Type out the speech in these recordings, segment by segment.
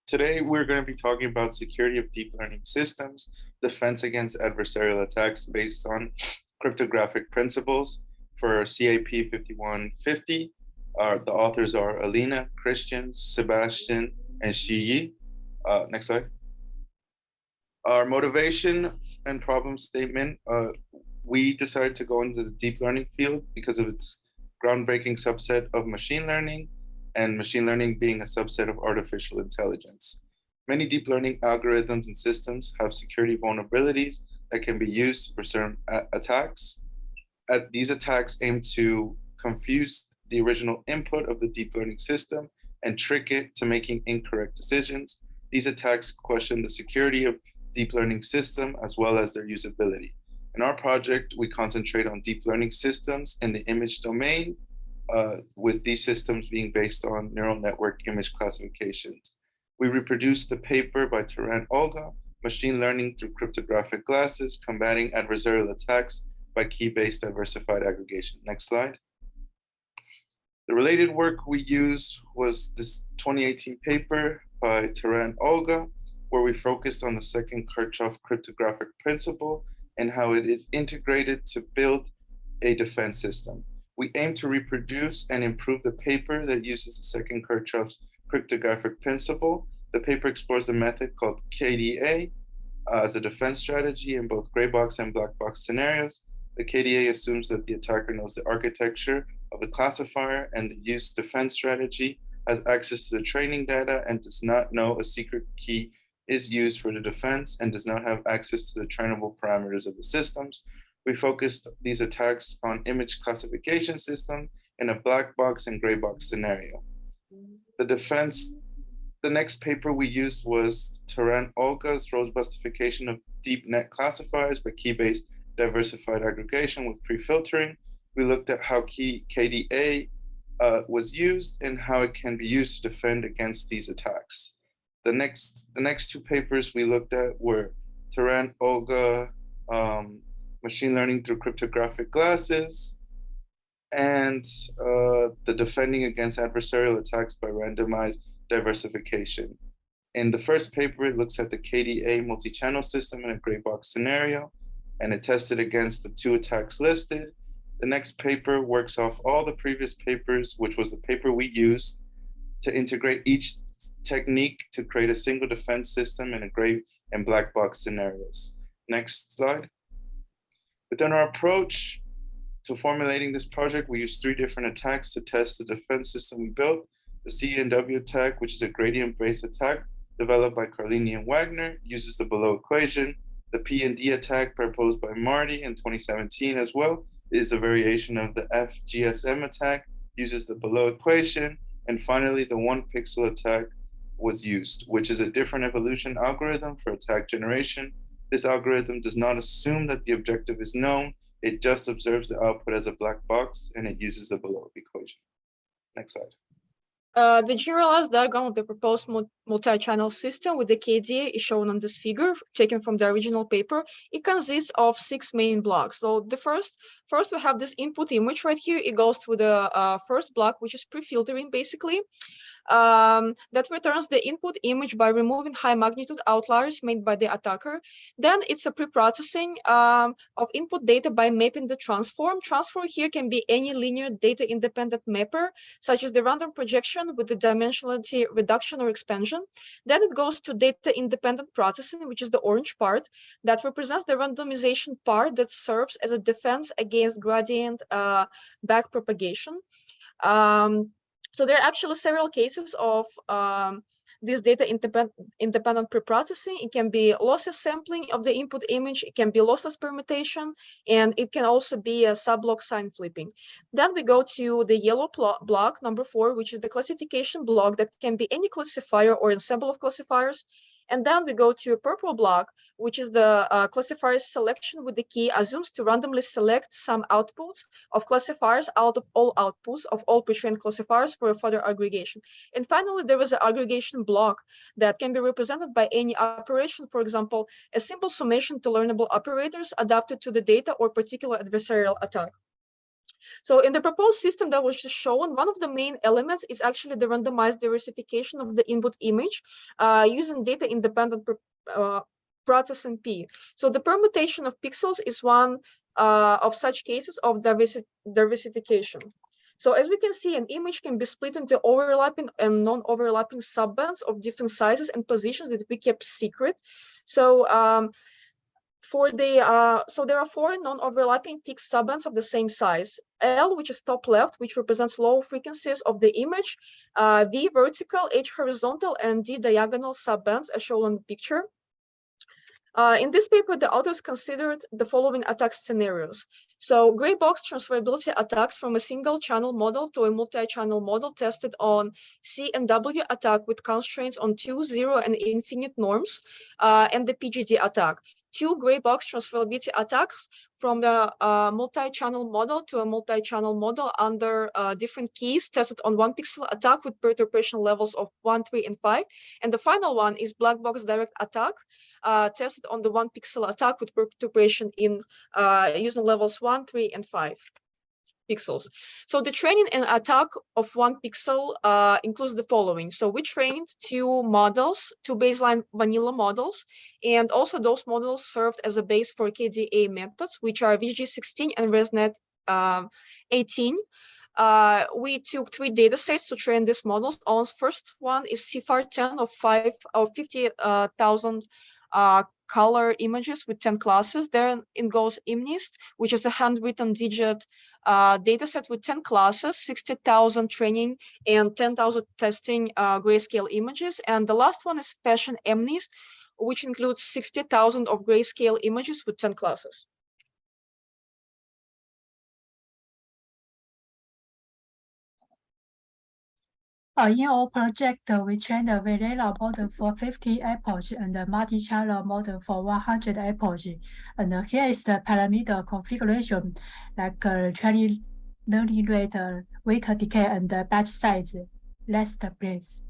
Today, we're going to be talking about security of deep learning systems, defense against adversarial attacks based on cryptographic principles for CAP5150. The authors are Alina, Christian, Sebastian, and Shiyi. Next slide. Our motivation and problem statement, we decided to go into the deep learning field because of its groundbreaking subset of machine learning, and machine learning being a subset of artificial intelligence. Many deep learning algorithms and systems have security vulnerabilities that can be used for certain attacks. These attacks aim to confuse the original input of the deep learning system and trick it to making incorrect decisions. These attacks question the security of deep learning system as well as their usability. In our project, we concentrate on deep learning systems in the image domain, with these systems being based on neural network image classifications. We reproduced the paper by Taran Olga, Machine Learning Through Cryptographic Glasses, Combating Adversarial Attacks by Key-Based Diversified Aggregation. Next slide. The related work we used was this 2018 paper by Taran Olga, where we focused on the second Kirchhoff cryptographic principle and how it is integrated to build a defense system. We aim to reproduce and improve the paper that uses the second Kirchhoff's cryptographic principle. The paper explores a method called KDA as a defense strategy in both gray box and black box scenarios. The KDA assumes that the attacker knows the architecture of the classifier and the use defense strategy, has access to the training data, and does not know a secret key is used for the defense and does not have access to the trainable parameters of the systems. We focused these attacks on image classification system in a black box and gray box scenario. The next paper we used was Taran Olga's robustification of deep net classifiers by key-based diversified aggregation with pre-filtering. We looked at how KDA was used and how it can be used to defend against these attacks. The next two papers we looked at were Taran Olga, Machine Learning Through Cryptographic Glasses, and the Defending Against Adversarial Attacks by Randomized Diversification. In the first paper, it looks at the KDA multi-channel system in a gray box scenario, and it tested against the two attacks listed. The next paper works off all the previous papers, which was the paper we used to integrate each technique to create a single defense system in a gray and black box scenarios. Next slide. Within our approach to formulating this project, we used three different attacks to test the defense system we built. The CNW attack, which is a gradient-based attack developed by Carlini and Wagner, uses the below equation. The P&D attack proposed by Marty in 2017 as well is a variation of the FGSM attack, uses the below equation. And finally, the one pixel attack was used, which is a different evolution algorithm for attack generation. This algorithm does not assume that the objective is known. It just observes the output as a black box, and it uses the below equation. Next slide. The generalized diagram of the proposed multi-channel system with the KDA is shown on this figure, taken from the original paper. It consists of 6 main blocks. So the first we have this input image right here. It goes through the first block, which is pre-filtering basically. That returns the input image by removing high magnitude outliers made by the attacker. Then it's a pre-processing of input data by mapping the transform. Transform here can be any linear data independent mapper, such as the random projection with the dimensionality reduction or expansion. Then it goes to data independent processing, which is the orange part, that represents the randomization part that serves as a defense against gradient backpropagation. So there are actually several cases of this data independent pre-processing. It can be lossless sampling of the input image, it can be lossless permutation, and it can also be a sublog sign flipping. Then we go to the yellow block, number 4, which is the classification block that can be any classifier or ensemble of classifiers. And then we go to a purple block, which is the classifier selection with the key assumes to randomly select some outputs of classifiers out of all outputs of all pre-trained classifiers for a further aggregation. And finally, there is an aggregation block that can be represented by any operation, for example, a simple summation to learnable operators adapted to the data or particular adversarial attack. So in the proposed system that was just shown, one of the main elements is actually the randomized diversification of the input image using data-independent process and P. So the permutation of pixels is one of such cases of diversification. So as we can see, an image can be split into overlapping and non-overlapping subbands of different sizes and positions that we kept secret. So so there are 4 non-overlapping fixed subbands of the same size. L, which is top left, which represents low frequencies of the image, V vertical, H horizontal, and D diagonal subbands as shown on the picture. In this paper, the authors considered the following attack scenarios. So gray box transferability attacks from a single channel model to a multi-channel model tested on C and W attack with constraints on 2, 0, and infinite norms, and the PGD attack. 2 gray box transferability attacks from the multi-channel model to a multi-channel model under different keys tested on 1 pixel attack with perturbation levels of 1, 3, and 5. And the final one is black box direct attack tested on the 1 pixel attack with perturbation in using levels 1, 3, and 5 pixels. So the training and attack of 1 pixel includes the following. So we trained 2 models, 2 baseline vanilla models, and also those models served as a base for KDA methods, which are VG16 and ResNet 18. We took 3 data sets to train these models. On first one is CFAR10 of 50,000 color images with 10 classes. Then it goes IMNIST, which is a handwritten digit data set with 10 classes, 60,000 training and 10,000 testing grayscale images. And the last one is Fashion MNIST, which includes 60,000 of grayscale images with 10 classes. In our project, we trained a vanilla model for 50 apples and a multi-channel model for 100 apples. And here is the parameter configuration, like training learning rate, weak decay, and batch size. Next, please.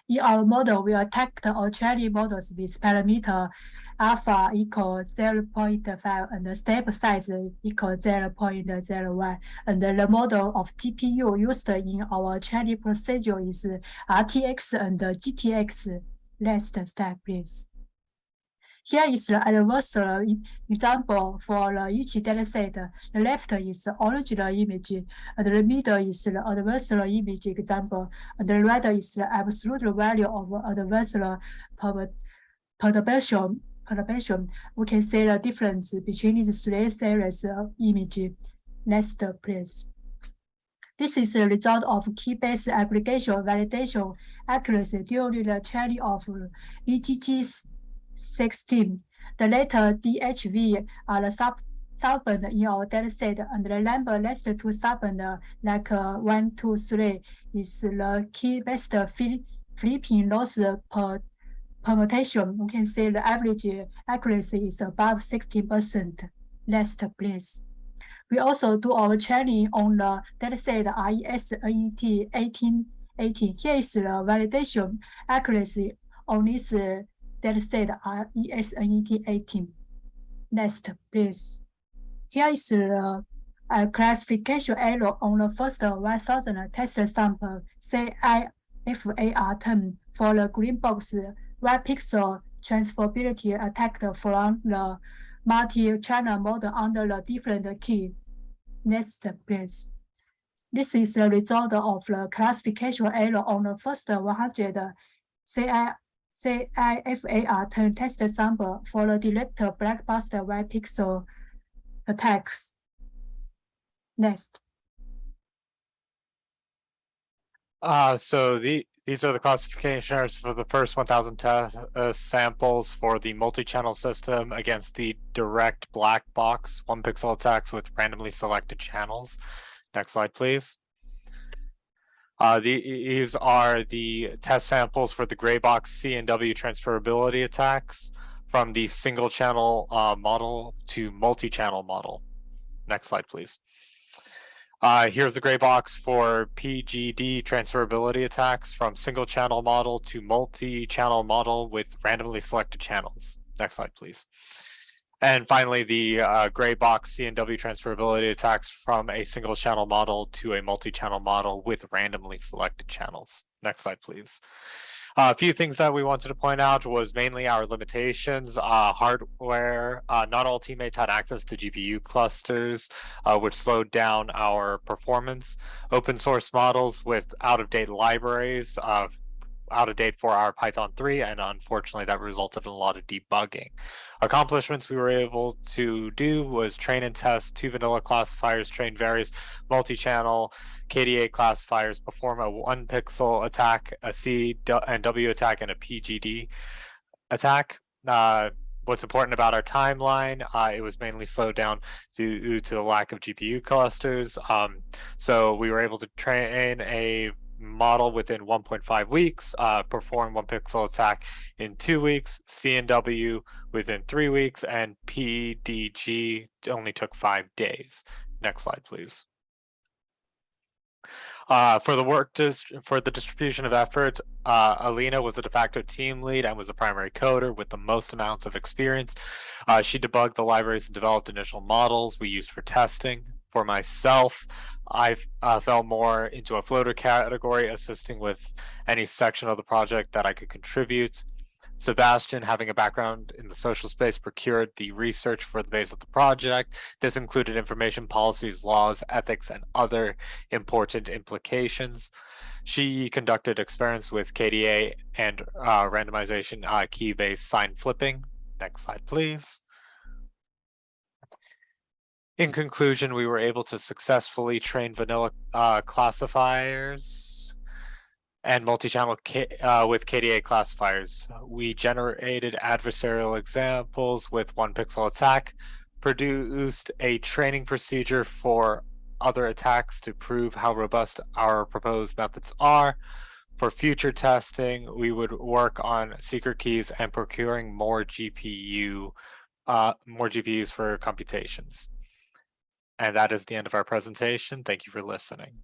In our model, we attacked our training models with parameter alpha equal 0.5 and the step size equal 0.01. And the model of GPU used in our training procedure is RTX and GTX. Next step, please. Here is the adversarial example for each dataset. The left is the original image, and the middle is the adversarial image example, and the right is the absolute value of adversarial perturbation. We can see the difference between the 3 series of images. Next, please. This is the result of key-based aggregation validation accuracy during the training of VGG16. The letter DHV are the subband in our dataset, and the number next to subband, like 1, 2, 3, is the key-based flipping loss permutation. You can see the average accuracy is above 16%. Next, please. We also do our training on the dataset RESNET 1818. Here is the validation accuracy on this dataset RESNET 18. Next, please. Here is the classification error on the first 1,000 test sample CAFAR10 for the green box white pixel transferability attacked from the multi-channel model under the different key. Next, please. This is the result of the classification error on the first 100 CIFAR10 test sample for the direct black box white pixel attacks. Next. So these are the classifications for the first 1,000 test samples for the multi-channel system against the direct black box 1 pixel attacks with randomly selected channels. Next slide, please. These are the test samples for the gray box C and W transferability attacks from the single channel model to multi-channel model. Next slide, please. Here's the gray box for PGD transferability attacks from single channel model to multi-channel model with randomly selected channels. Next slide, please. And finally, the gray box C&W transferability attacks from a single channel model to a multi-channel model with randomly selected channels. Next slide, please. A few things that we wanted to point out was mainly our limitations. Hardware, not all teammates had access to GPU clusters, which slowed down our performance. Open source models with out-of-date libraries, out of date for our Python 3, and unfortunately that resulted in a lot of debugging. Accomplishments we were able to do was train and test 2 vanilla classifiers, train various multi-channel KDA classifiers, perform a 1 pixel attack, a C and W attack, and a PGD attack. What's important about our timeline, it was mainly slowed down due to the lack of GPU clusters. So we were able to train a model within 1.5 weeks, perform 1 pixel attack in 2 weeks, C&W within 3 weeks, and PDG only took 5 days. Next slide, please. For the distribution of effort, Alina was the de facto team lead and was the primary coder with the most amounts of experience. She debugged the libraries and developed initial models we used for testing. For myself, I fell more into a floater category, assisting with any section of the project that I could contribute. Sebastian, having a background in the social space, procured the research for the base of the project. This included information, policies, laws, ethics, and other important implications. She conducted experiments with KDA and randomization key-based sign flipping. Next slide, please. In conclusion, we were able to successfully train vanilla classifiers and multi-channel with KDA classifiers. We generated adversarial examples with 1 pixel attack, produced a training procedure for other attacks to prove how robust our proposed methods are. For future testing, we would work on secret keys and procuring more GPUs for computations. And that is the end of our presentation. Thank you for listening.